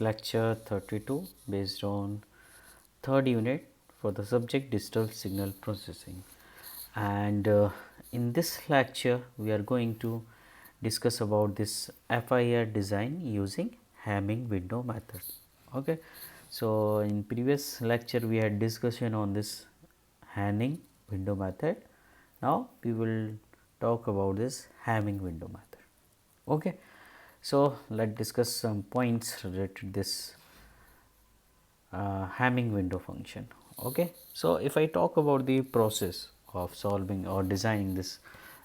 lecture 32 based on third unit for the subject digital signal processing, and in this lecture we are going to discuss about this FIR design using Hamming window method. Okay. So, in previous lecture we had discussion on this Hamming window method. Now, we will talk about this Hamming window method. Okay. So, let us discuss some points related to this Hamming window function. Okay. So, if I talk about the process of solving or designing this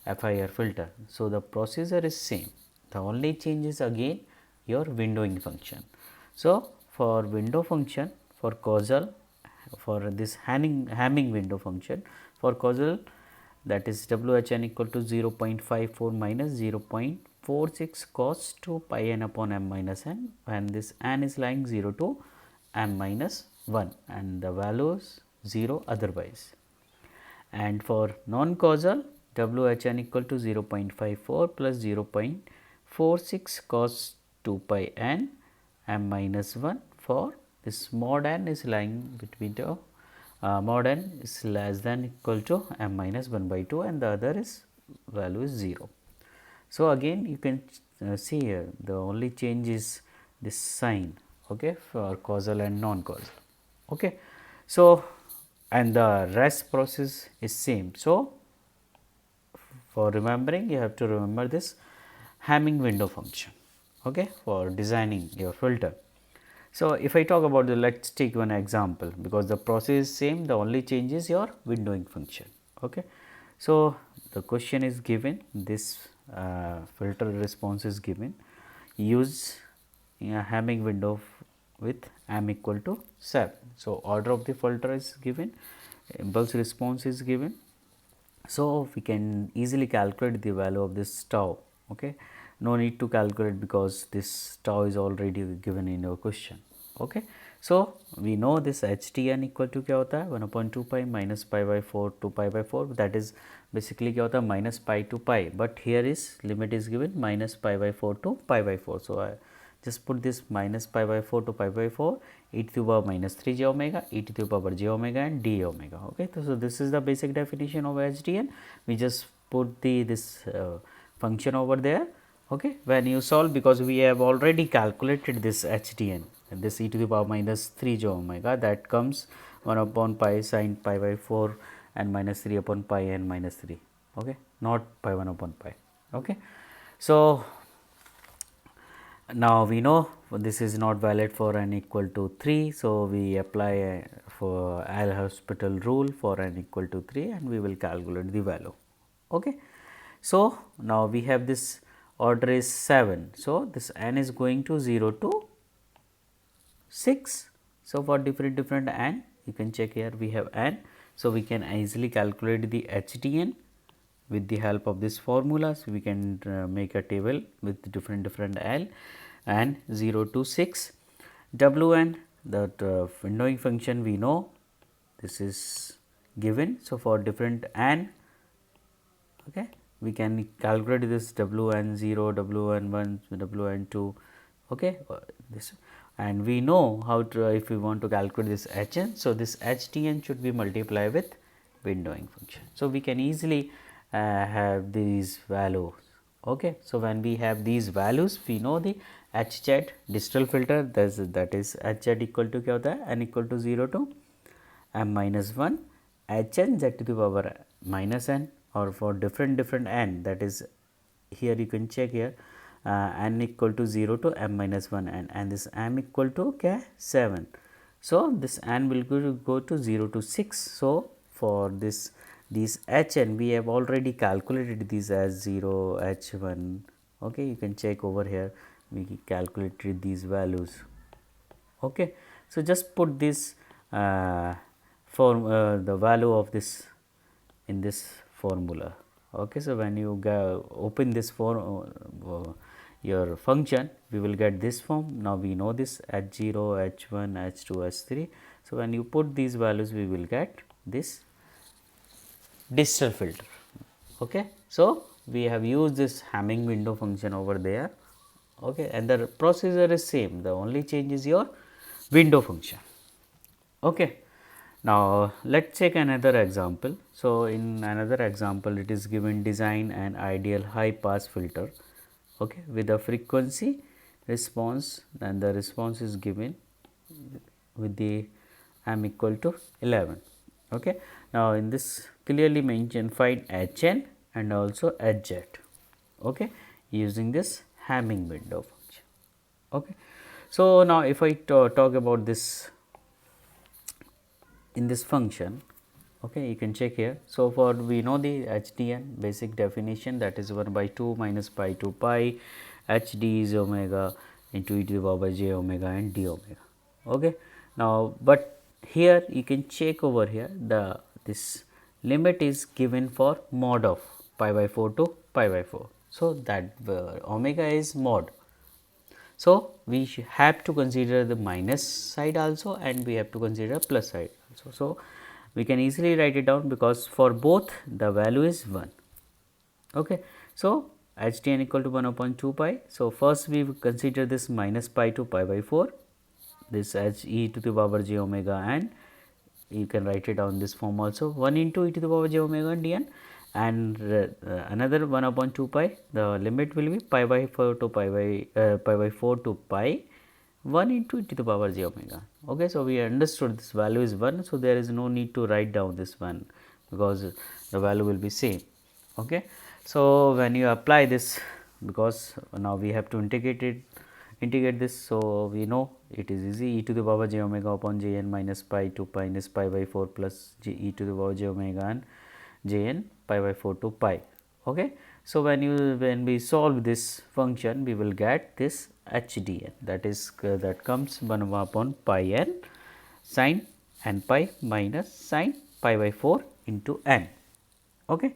FIR filter, so the procedure is same, the only change is again your windowing function. So, for window function for causal, for this Hamming window function for causal, that is WHN equal to 0.54 minus 0.46 cos 2 pi n upon m minus n, and this n is lying 0 to m minus 1 and the value is 0 otherwise. And for non-causal, WHN equal to 0.54 plus 0.46 cos 2 pi n m minus 1, for this mod n is lying between the mod n is less than equal to m minus 1 by 2 and the other is value is 0. So, again you can see here the only change is this sign, okay, for causal and non-causal. Okay. So, and the rest process is same. So, for remembering you have to remember this Hamming window function, okay, for designing your filter. So, if I talk about the, let us take one example, because the process is same, the only change is your windowing function. Okay. So, the question is given, this filter response is given, use a Hamming window with m equal to 7. So, order of the filter is given, impulse response is given. So, we can easily calculate the value of this tau. Okay. No need to calculate because this tau is already given in your question. Okay. So, we know this HTN equal to क्या होता है 1/2 pi minus pi by 4 to pi by 4, that is basically क्या होता है minus pi to pi, but here is limit is given minus pi by 4 to pi by 4. So, I just put this minus pi by 4 to pi by 4 e to the power minus 3 j omega, e to the power j omega and d omega. Okay. So, this is the basic definition of HDN. We just put this function over there. Okay. When you solve, because we have already calculated this HDN, this e to the power minus 3 j omega, that comes 1 upon pi sin pi by 4 and minus 3 upon pi and minus 3. Okay. Not pi 1 upon pi. Okay. So, now we know this is not valid for n equal to 3. So, we apply for L-Hospital rule for n equal to 3 and we will calculate the value. Okay. So, now we have this order is 7. So, this n is going to 0 to 6. So, for different n you can check here we have n. So, we can easily calculate the HDN with the help of this formulas. We can make a table with different L and 0 to 6. Wn, that windowing function we know this is given. So, for different n, okay, we can calculate this Wn0, Wn1, Wn2, okay, this, and we know how to, if we want to calculate this Hn. So, this HDN should be multiplied with windowing function. So, we can easily have these values. Okay. So, when we have these values, we know the HZ digital filter, that is HZ equal to क्या होता है n equal to 0 to m minus 1 Hn z to the power minus n, or for different n, that is here you can check here n equal to 0 to m minus 1 n, and this m equal to क्या 7. So, this n will go to 0 to 6. So, for this these Hn we have already calculated these as 0 H1. Okay, you can check over here we calculated these values. Okay. So, just put this the value of this in this formula. Okay. So, when you open this form your function, we will get this form. Now, we know this H0, H1, H2, H3. So, when you put these values, we will get this digital filter. Okay. So, we have used this Hamming window function over there. okay, and the procedure is same, the only change is your window function. Okay. Now, let us take another example. So, in another example it is given design an ideal high pass filter, okay, with a frequency response, and the response is given with the m equal to 11. Okay. Now, in this clearly mention find h n and also h z, okay, using this Hamming window function. Okay. So, now if I talk about this in this function, okay, you can check here. So, for we know the HDN basic definition, that is 1 by 2 minus pi to pi, HD is omega into e to the power by j omega and d omega. Okay. Now, but here you can check over here, the this limit is given for mod of pi by 4 to pi by 4. So, that omega is mod. So, we have to consider the minus side also, and we have to consider plus side also. So, we can easily write it down, because for both the value is 1. Okay. So, HDN equal to 1 upon 2 pi. So, first we consider this minus pi to pi by 4, this H e to the power j omega, and you can write it down this form also, 1 into e to the power j omega and dn, and another 1 upon 2 pi, the limit will be pi by 4 to pi by 4 to pi 1 into e to the power j omega. Okay. So, we understood this value is 1. So, there is no need to write down this 1, because the value will be same. Okay. So, when you apply this, because now we have to integrate this. So, we know it is easy, e to the power j omega upon j n minus pi to pi is pi by 4 plus e to the power j omega and j n pi by 4 to pi. Okay. So, when we solve this function, we will get this HDN, that is that comes 1 upon pi n sin n pi minus sin pi by 4 into n. Okay.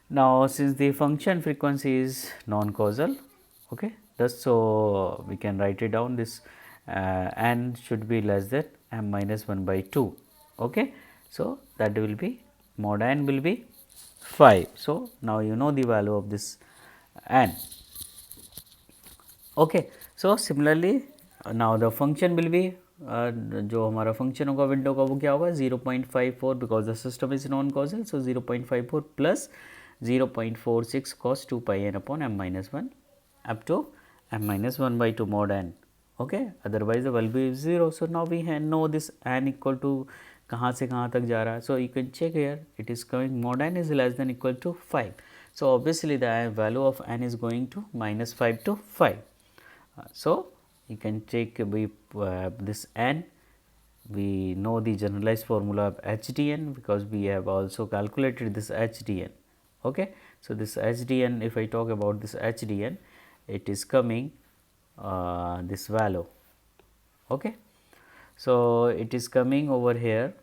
Now, since the function frequency is non-causal, okay, thus so we can write it down, this n should be less than m minus 1 by 2. Okay. So, that will be mod n will be 5. So, now you know the value of this n. Okay. So, similarly now the function will be जो हमारा function होगा window का वो क्या होगा 0.54, because the system is non causal. So 0.54 plus 0.46 cos 2 pi n upon m minus 1 up to m minus 1 by 2 mod n. Okay. Otherwise, the value is 0. So, now we know this n equal to कहाँ से कहाँ तक जा रहा है. So, you can check here, it is coming mod n is less than equal to 5. So, obviously, the value of n is going to minus 5 to 5. So, you can take this n, we know the generalized formula of HDN, because we have also calculated this HDN. Okay. So, this HDN, if I talk about this HDN, it is coming this value. Okay. So, it is coming over here.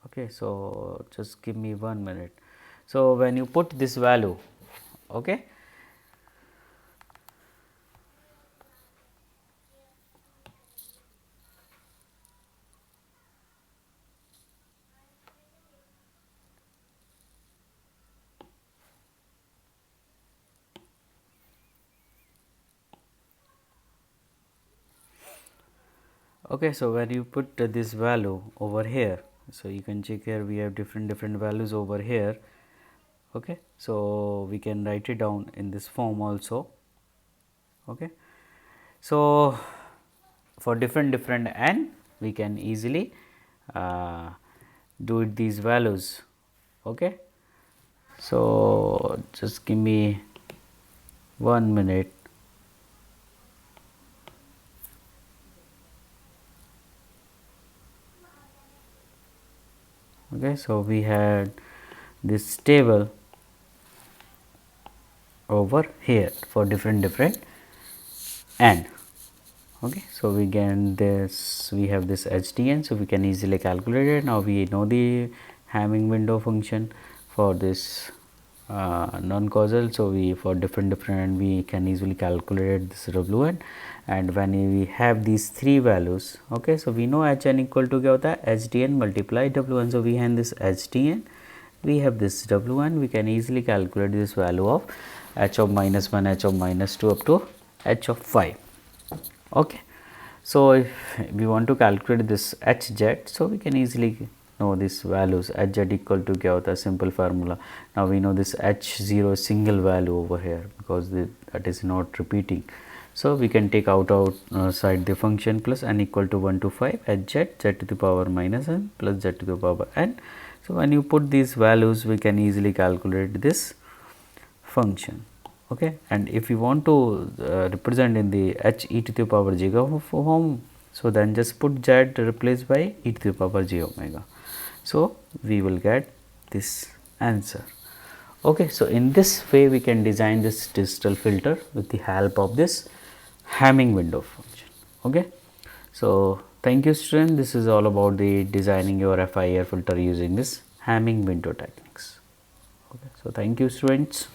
Okay. So, just give me 1 minute. So, when you put this value, okay, okay. So, when you put this value over here, so you can check here, we have different values over here. Okay. So, we can write it down in this form also. Okay. So, for different n, we can easily do it these values. Okay. So, just give me 1 minute. Okay. So, we had this table over here for different n. Okay. So, we get this, we have this HDN. So, we can easily calculate it. Now, we know the Hamming window function for this non-causal. So, we for different n, we can easily calculate this WN, and when we have these 3 values. Okay. So, we know HN equal to क्या होता है HDN multiply WN. So, we have this HDN we have this W1, we can easily calculate this value of h of minus 1, h of minus 2 up to h of 5. Okay. So, if we want to calculate this hz, so we can easily know these values. Hz equal to क्या होता है, simple formula. Now we know this h0 is single value over here because that is not repeating. So we can take outside the function plus n equal to 1 to 5 hz z to the power minus n plus z to the power n. So when you put these values, we can easily calculate this function. Okay. And if you want to represent in the h e to the power j form, so then just put z replaced by e to the power j omega. So we will get this answer. Okay. So in this way we can design this digital filter with the help of this Hamming window function. Okay. So thank you student, this is all about the designing your FIR filter using this Hamming window techniques. Okay. So thank you students.